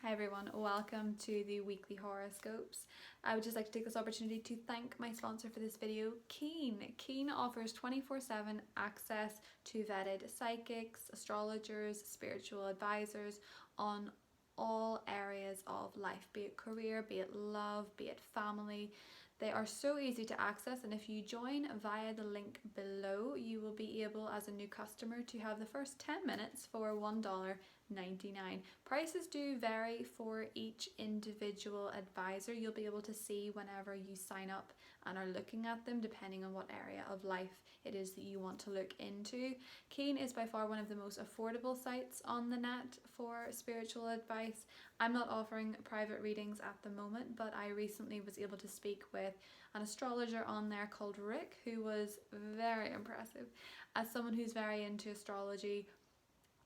Hi everyone, welcome to the weekly horoscopes. I would just like to take this opportunity to thank my sponsor for this video, Keen. Keen offers 24/7 access to vetted psychics, astrologers, spiritual advisors on all areas of life, be it career, be it love, be it family. They are so easy to access, and if you join via the link below, you will be able as a new customer to have the first 10 minutes for $1.99. Prices do vary for each individual advisor. You'll be able to see whenever you sign up and are looking at them, depending on what area of life it is that you want to look into. Keen is by far one of the most affordable sites on the net for spiritual advice. I'm not offering private readings at the moment, but I recently was able to speak with an astrologer on there called Rick, who was very impressive. As someone who's very into astrology,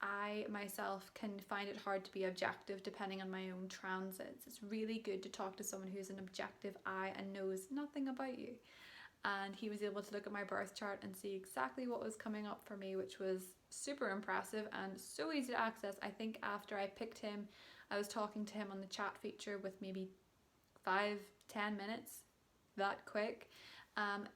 I myself can find it hard to be objective depending on my own transits. It's really good to talk to someone who's an objective eye and knows nothing about you. And he was able to look at my birth chart and see exactly what was coming up for me, which was super impressive and so easy to access. I think after I picked him, I was talking to him on the chat feature with maybe 5-10 minutes, that quick.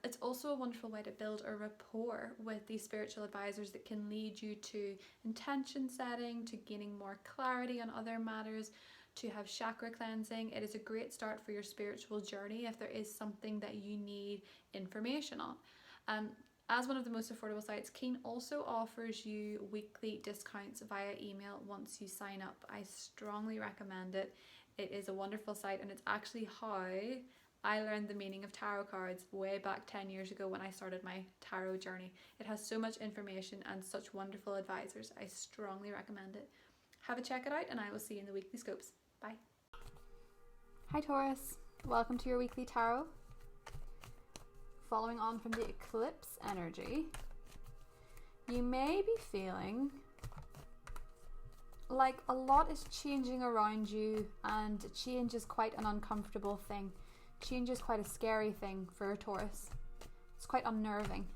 It's also a wonderful way to build a rapport with these spiritual advisors that can lead you to intention setting, to gaining more clarity on other matters, to have chakra cleansing. It is a great start for your spiritual journey if there is something that you need information on. As one of the most affordable sites, Keen also offers you weekly discounts via email once you sign up. I strongly recommend it. It is a wonderful site, and it's actually how I learned the meaning of tarot cards way back 10 years ago when I started my tarot journey. It has so much information and such wonderful advisors. I strongly recommend it. Have a check it out, and I will see you in the weekly scopes. Bye. Hi Taurus, welcome to your weekly tarot. Following on from the eclipse energy, you may be feeling like a lot is changing around you, and change is quite an uncomfortable thing. Change is quite a scary thing for a Taurus. It's quite unnerving.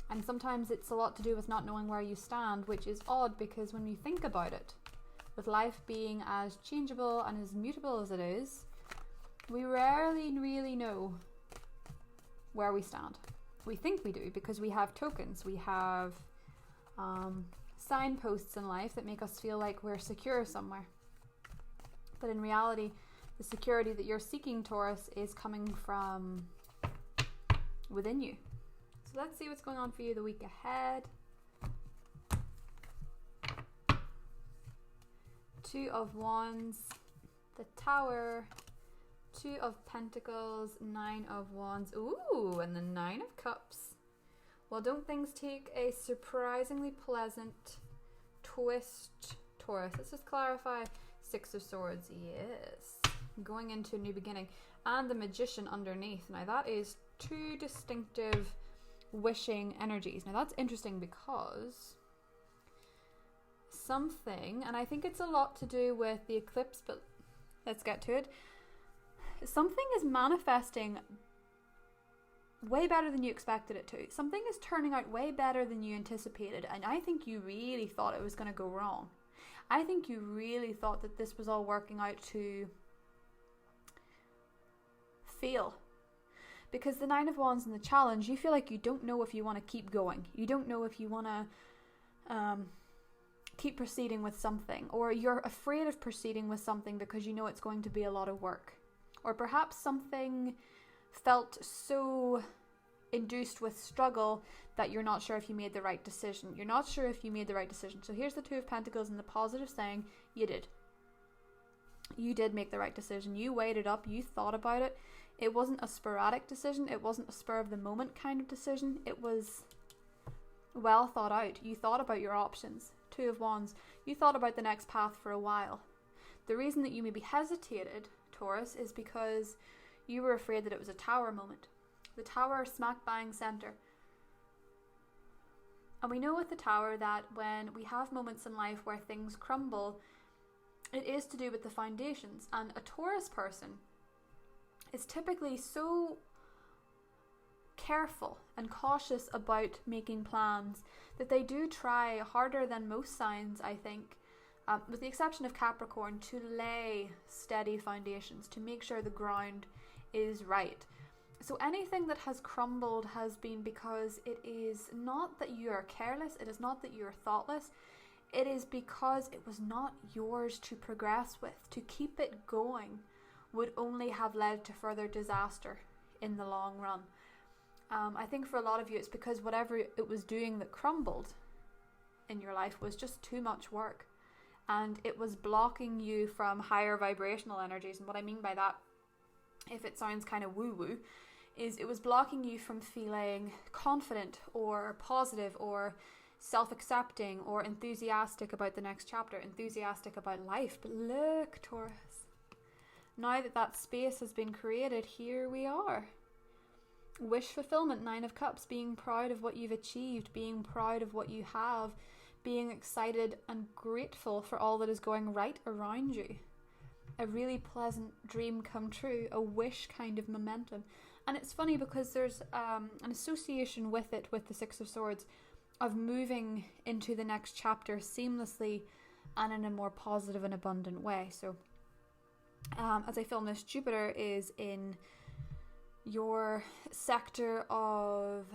And sometimes it's a lot to do with not knowing where you stand, which is odd because when you think about it, with life being as changeable and as mutable as it is, we rarely really know where we stand. We think we do because we have tokens, we have signposts in life that make us feel like we're secure somewhere. But in reality, the security that you're seeking, Taurus, is coming from within you. So let's see what's going on for you the week ahead. Two of Wands, the Tower, Two of Pentacles, Nine of Wands, ooh, and the Nine of Cups. Well, don't things take a surprisingly pleasant twist, Taurus? Let's just clarify. Six of Swords, yes. Going into a new beginning. And the Magician underneath. Now that is two distinctive wishing energies. Now that's interesting because something, and I think it's a lot to do with the eclipse, but let's get to it. Something is manifesting way better than you expected it to. Something is turning out way better than you anticipated, and I think you really thought it was going to go wrong. I think you really thought that this was all working out to fail. Because the Nine of Wands and the challenge, you feel like you don't know if you want to keep going. You don't know if you want to keep proceeding with something, or you're afraid of proceeding with something because you know it's going to be a lot of work. Or perhaps something felt so induced with struggle that you're not sure if you made the right decision. You're not sure if you made the right decision. So here's the Two of Pentacles and the positive saying you did. You did make the right decision. You weighed it up. You thought about it. It wasn't a sporadic decision. It wasn't a spur of the moment kind of decision. It was well thought out. You thought about your options. Two of Wands. You thought about the next path for a while. The reason that you maybe hesitated, Taurus, is because you were afraid that it was a Tower moment. The Tower smack bang center. And we know with the Tower that when we have moments in life where things crumble, it is to do with the foundations. And a Taurus person is typically so careful and cautious about making plans that they do try harder than most signs, I think, with the exception of Capricorn, to lay steady foundations, to make sure the ground is right. So anything that has crumbled has been because it is not that you are careless, it is not that you are thoughtless, it is because it was not yours to progress with. To keep it going would only have led to further disaster in the long run. I think for a lot of you it's because whatever it was doing that crumbled in your life was just too much work, and it was blocking you from higher vibrational energies. And what I mean by that, if it sounds kind of woo-woo, is it was blocking you from feeling confident or positive or self-accepting or enthusiastic about the next chapter, enthusiastic about life. But look, Taurus, now that that space has been created, here we are. Wish fulfillment, 9 of Cups, being proud of what you've achieved, being proud of what you have, being excited and grateful for all that is going right around you. A really pleasant dream come true, a wish kind of momentum. And it's funny because there's an association with it, with the 6 of Swords, of moving into the next chapter seamlessly and in a more positive and abundant way. So as I film this, Jupiter is in your sector of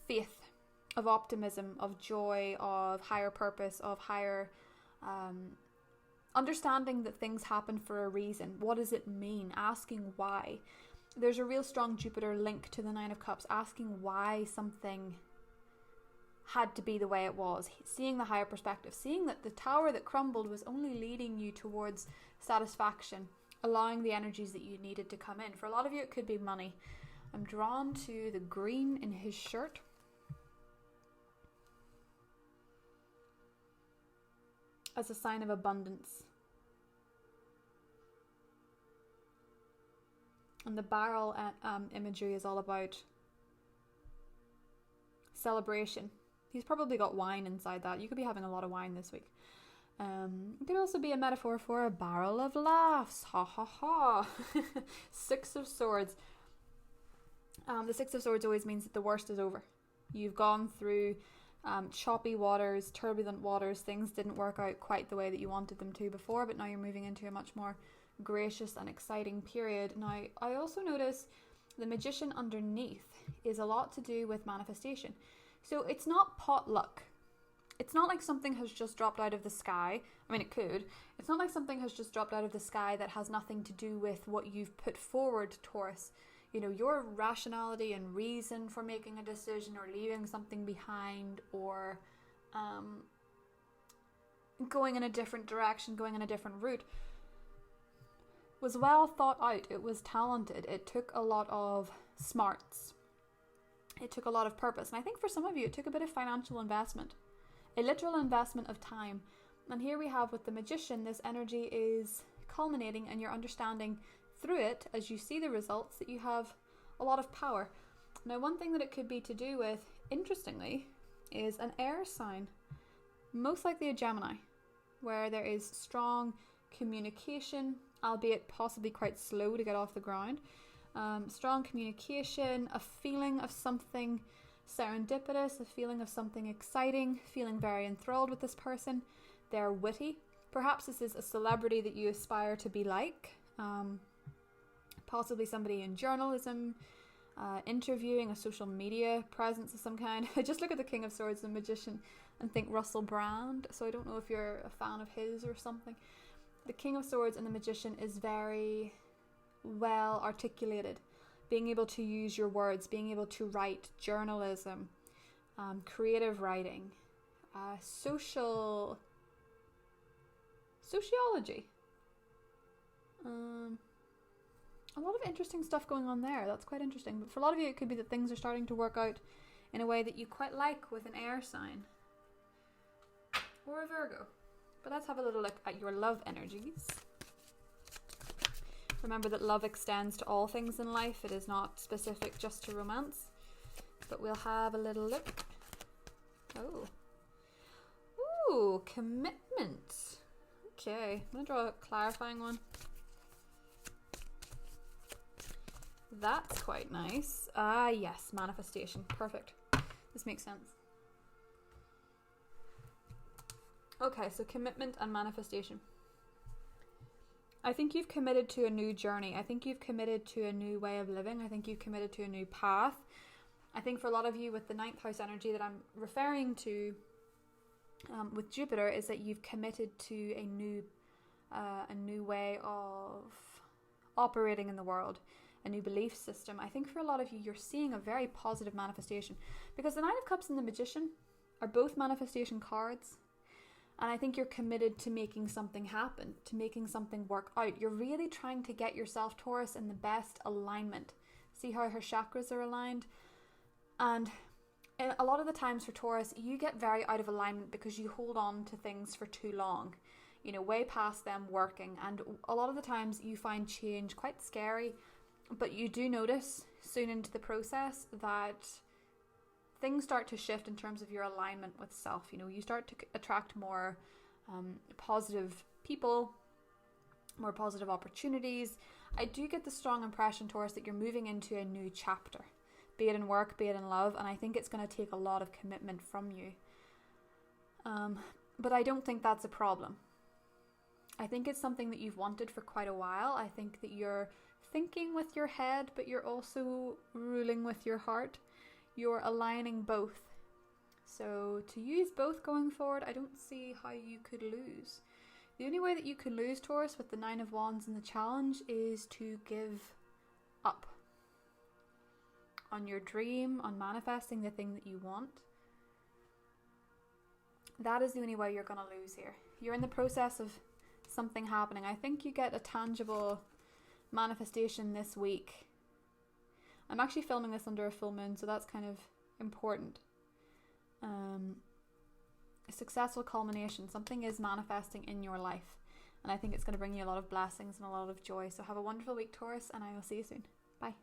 faith, of optimism, of joy, of higher purpose, of higher understanding that things happen for a reason. What does it mean? Asking why. There's a real strong Jupiter link to the 9 of Cups, asking why something had to be the way it was, seeing the higher perspective, seeing that the tower that crumbled was only leading you towards satisfaction, allowing the energies that you needed to come in. For a lot of you, it could be money. I'm drawn to the green in his shirt. As a sign of abundance. And the barrel imagery is all about celebration. He's probably got wine inside that. You could be having a lot of wine this week. It could also be a metaphor for a barrel of laughs. Ha ha ha. 6 of Swords. The 6 of Swords always means that the worst is over. You've gone through choppy waters, turbulent waters. Things didn't work out quite the way that you wanted them to before, but now you're moving into a much more gracious and exciting period. Now, I also notice the Magician underneath is a lot to do with manifestation. So it's not potluck. It's not like something has just dropped out of the sky. I mean, it could. It's not like something has just dropped out of the sky that has nothing to do with what you've put forward, Taurus. You know, your rationality and reason for making a decision or leaving something behind, or going in a different direction, going in a different route, was well thought out. It was talented. It took a lot of smarts. It took a lot of purpose. And I think for some of you, it took a bit of financial investment. A literal investment of time. And here we have with the Magician, this energy is culminating, and you're understanding through it, as you see the results, that you have a lot of power. Now, one thing that it could be to do with, interestingly, is an air sign. Most likely a Gemini, where there is strong communication, albeit possibly quite slow to get off the ground. Strong communication, a feeling of something serendipitous, a feeling of something exciting, feeling very enthralled with this person. They're witty. Perhaps this is a celebrity that you aspire to be like. Possibly somebody in journalism, interviewing, a social media presence of some kind. I just look at the King of Swords and Magician and think Russell Brand, so I don't know if you're a fan of his or something. The King of Swords and the Magician is very well articulated. Being able to use your words, being able to write, journalism, creative writing, sociology. A lot of interesting stuff going on there. That's quite interesting. But for a lot of you, it could be that things are starting to work out in a way that you quite like with an air sign. Or a Virgo. But let's have a little look at your love energies. Remember that love extends to all things in life. It is not specific just to romance. But we'll have a little look. Oh. Ooh, commitment. Okay, I'm going to draw a clarifying one. That's quite nice. Ah, yes, manifestation. Perfect. This makes sense. Okay, so commitment and manifestation. I think you've committed to a new journey. I think you've committed to a new way of living. I think you've committed to a new path. I think for a lot of you with the 9th house energy that I'm referring to with Jupiter is that you've committed to a new way of operating in the world, a new belief system. I think for a lot of you, you're seeing a very positive manifestation because the 9 of Cups and the Magician are both manifestation cards. And I think you're committed to making something happen, to making something work out. You're really trying to get yourself, Taurus, in the best alignment. See how her chakras are aligned? And a lot of the times for Taurus, you get very out of alignment because you hold on to things for too long, you know, way past them working. And a lot of the times you find change quite scary, but you do notice soon into the process that things start to shift in terms of your alignment with self. You know, you start to attract more positive people, more positive opportunities. I do get the strong impression, Taurus, that you're moving into a new chapter, be it in work, be it in love, and I think it's going to take a lot of commitment from you. But I don't think that's a problem. I think it's something that you've wanted for quite a while. I think that you're thinking with your head, but you're also ruling with your heart. You're aligning both. So to use both going forward, I don't see how you could lose. The only way that you can lose, Taurus, with the 9 of Wands and the challenge is to give up on your dream, on manifesting the thing that you want. That is the only way you're going to lose here. You're in the process of something happening. I think you get a tangible manifestation this week. I'm actually filming this under a full moon, so that's kind of important. A successful culmination. Something is manifesting in your life. And I think it's going to bring you a lot of blessings and a lot of joy. So have a wonderful week, Taurus, and I will see you soon. Bye.